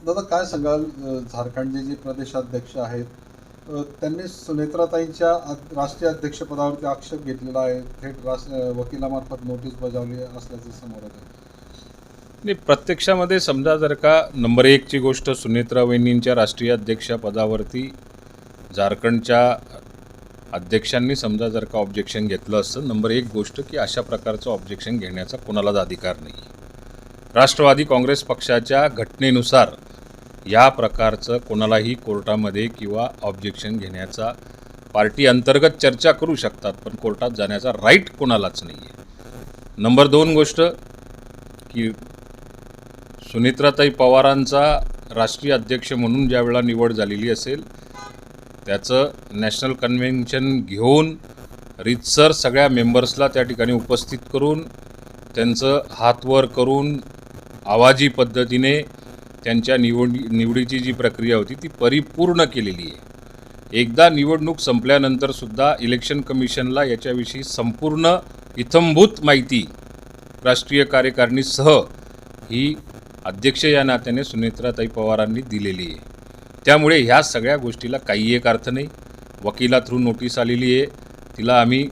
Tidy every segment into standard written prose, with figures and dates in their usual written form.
दादा काय सांगाल, झारखंडचे जे प्रदेशाध्यक्ष आहेत त्यांनी सुनेत्राताईंच्या राष्ट्रीय अध्यक्षपदावरती आक्षेप घेतलेला आहे, थेट वकिलामार्फत नोटीस बजावली असल्याचे समोर येत आहे. नाही, प्रत्यक्षामध्ये समजा जर का नंबर एकची गोष्ट सुनेत्रा वहिनींच्या राष्ट्रीय अध्यक्षपदावरती झारखंडच्या अध्यक्षांनी समजा जर का ऑब्जेक्शन घेतलं असतं, नंबर एक गोष्ट की अशा प्रकारचं ऑब्जेक्शन घेण्याचा कोणालाच अधिकार नाही. राष्ट्रवादी काँग्रेस पक्षाच्या घटनेनुसार या प्रकारचं कोणालाही कोर्टामध्ये किंवा ऑब्जेक्शन घेण्याचा, पार्टी अंतर्गत चर्चा करू शकतात पण कोर्टात जाण्याचा राईट कोणालाच नाही आहे. नंबर दोन गोष्ट की सुनेत्राताई पवारांचा राष्ट्रीय अध्यक्ष म्हणून ज्या वेळा निवड झालेली असेल त्याचं नॅशनल कन्व्हेन्शन घेऊन रीतसर सगळ्या मेंबर्सला त्या ठिकाणी उपस्थित करून त्यांचं हातवर करून आवाजी पद्धतीने त्यांच्या निवडीची जी प्रक्रिया होती ती परिपूर्ण केलेली आहे. एकदा निवडणूक संपल्यानंतरसुद्धा इलेक्शन कमिशनला याच्याविषयी संपूर्ण इत्थंभूत माहिती राष्ट्रीय कार्यकारिणीसह ही अध्यक्ष या नात्याने सुनेत्राताई पवारांनी दिलेली आहे. त्यामुळे ह्या सगळ्या गोष्टीला काही एक अर्थ नाही. वकिला थ्रू नोटीस आलेली आहे, तिला आम्ही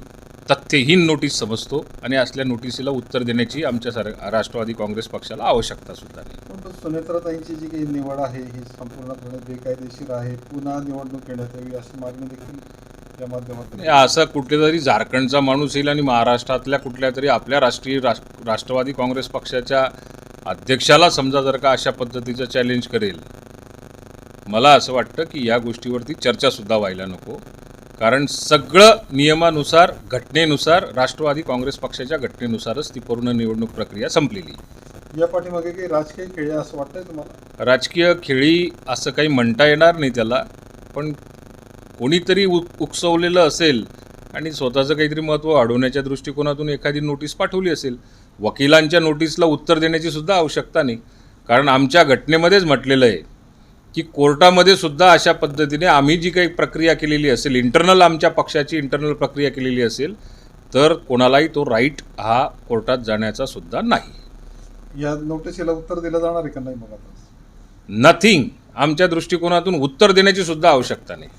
तथ्यहीन नोटीस समजतो आणि असल्या नोटिसीला उत्तर देण्याची आमच्या राष्ट्रवादी काँग्रेस पक्षाला आवश्यकतासुद्धा नाही. पण सुनेत्राताईंची जी काही निवड आहे ही संपूर्णपणे बेकायदेशीर आहे, पुन्हा निवडणूक घेण्यात यावी अशी मागणी देखील या माध्यमातून. असं कुठेतरी झारखंडचा माणूस येईल आणि महाराष्ट्रातल्या कुठल्या तरी आपल्या राष्ट्रवादी काँग्रेस पक्षाच्या अध्यक्षाला समजा जर का अशा पद्धतीचं चॅलेंज करेल, मला असं वाटतं की या गोष्टीवरती चर्चासुद्धा व्हायला नको. कारण सगळं नियमानुसार, घटनेनुसार, राष्ट्रवादी काँग्रेस पक्षाच्या घटनेनुसारच ती पूर्ण निवडणूक प्रक्रिया संपलेली. या पाठीमागे काही राजकीय खेळी असं वाटतंय तुम्हाला? राजकीय खेळी असं काही म्हणता येणार नाही त्याला, पण कोणीतरी उकसवलेलं असेल आणि स्वतःचं काहीतरी महत्त्व वाढवण्याच्या दृष्टिकोनातून एखादी नोटीस पाठवली असेल. वकिलांच्या नोटीसला उत्तर देण्याची सुद्धा आवश्यकता नाही, कारण आमच्या घटनेमध्येच म्हटलेलं आहे की कोर्टामध्ये सुद्धा अशा पद्धतीने आम्ही जी काही प्रक्रिया केलेली असेल, इंटरनल आमच्या पक्षाची इंटरनल प्रक्रिया केलेली असेल, तर कोणालाही तो राईट हा कोर्टात जाण्याचा सुद्धा नाही. या नोटिसीला उत्तर दिलं जाणार आहे का नाही? मग आता नथिंग. आमच्या दृष्टिकोनातून उत्तर देण्याची सुद्धा आवश्यकता नाही.